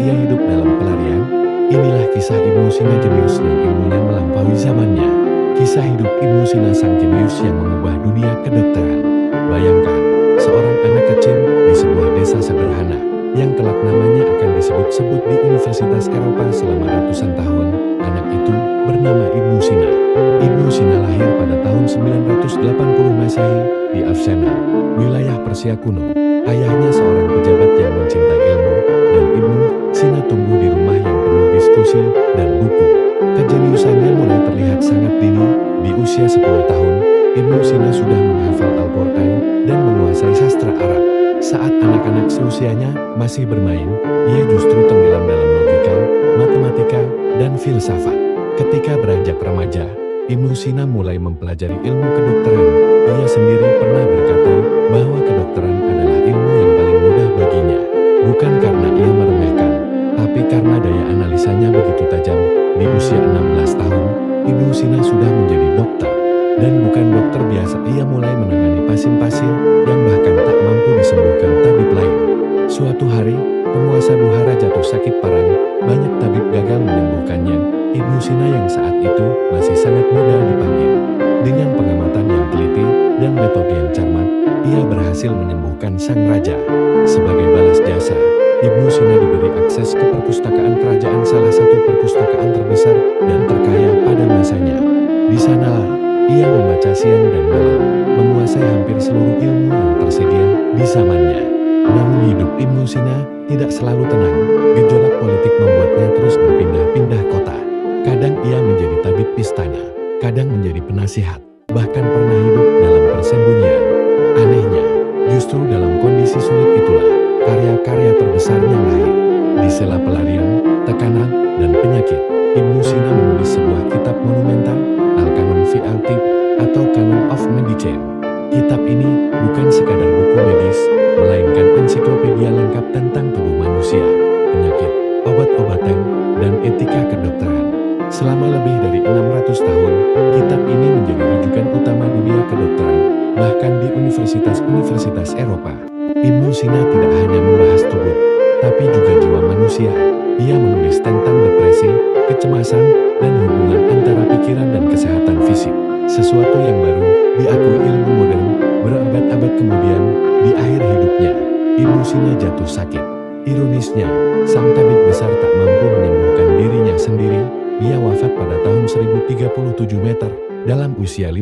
ia hidup dalam pelarian. Inilah kisah Ibnu Sina, jenius yang ilmunya melampaui zamannya. Kisah hidup Ibnu Sina, sang jenius yang mengubah dunia kedokteran. Bayangkan, seorang anak kecil di sebuah desa sederhana, yang kelak namanya akan disebut-sebut di Universitas Eropa selama ratusan tahun. Anak itu bernama Ibnu Sina. Ibnu Sina lahir pada tahun 980 Masehi di Avicenna, wilayah Persia kuno. Ayahnya seorang pejabat yang mencintai ilmu, dan Ibnu Sina tumbuh di rumah yang penuh diskusi dan buku. Kejeniusannya mulai terlihat sangat dini. Di usia 10 tahun, Ibnu Sina sudah menghafal Al-Quran dan menguasai sastra Arab. Saat anak-anak seusianya masih bermain, ia justru tenggelam dalam logika, matematika, dan filsafat. Ketika beranjak remaja, Ibnu Sina mulai mempelajari ilmu kedokteran. Ia sendiri pernah berkata bahwa kedokteran adalah ilmu yang paling mudah baginya. Bukan karena ia meremehkan, tapi karena daya analisanya begitu tajam. Di usia 16 tahun, Ibnu Sina sudah menjadi dokter. Dan bukan dokter biasa, ia mulai menangani pasien-pasien yang bahkan tak mampu disembuhkan tabib lain. Suatu hari, penguasa Bukhara jatuh sakit parah. Banyak tabib gagal menyembuhkannya. Ibnu Sina yang saat itu masih sangat muda dipanggil. Dengan pengamatan yang teliti dan metode yang cermat, ia berhasil menyembuhkan sang raja. Sebagai balas jasa, Ibnu Sina diberi akses ke perpustakaan kerajaan, salah satu perpustakaan terbesar dan terkaya pada masanya. Di sanalah ia membaca siang dan malam, menguasai hampir seluruh ilmu yang tersedia di zamannya. Namun hidup Ibnu Sina tidak selalu tenang. Gejolak politik membuatnya terus berpindah-pindah kota. Kadang ia menjadi tabib istana, kadang menjadi penasihat, bahkan pernah hidup dalam persembunyian. Anehnya, justru dalam kondisi sulit itulah karya-karya terbesarnya lahir. Di sela pelarian, tekanan, dan penyakit, Ibnu Sina menulis sebuah kitab monumental, Al-Kanun fi al-Tibb atau Canon of Medicine. Kitab ini bukan sekadar buku medis, melainkan ensiklopedia lengkap tentang tubuh manusia, penyakit, obat-obatan, dan etika kedokteran. Selama lebih dari 600 tahun, kitab ini menjadi rujukan utama dunia kedokteran, bahkan di universitas-universitas Eropa. Ibnu Sina tidak hanya membahas tubuh, tapi juga jiwa manusia. Ia menulis tentang depresi, kecemasan, dan hubungan antara pikiran dan kesehatan fisik. Sesuatu yang baru diakui ilmu modern. Berabad-abad kemudian, di akhir hidupnya, Ibnu Sina jatuh sakit. Ironisnya, sang tabib besar tak mampu menyembuhkan dirinya sendiri. Ia wafat pada tahun 1037 meter dalam usia 50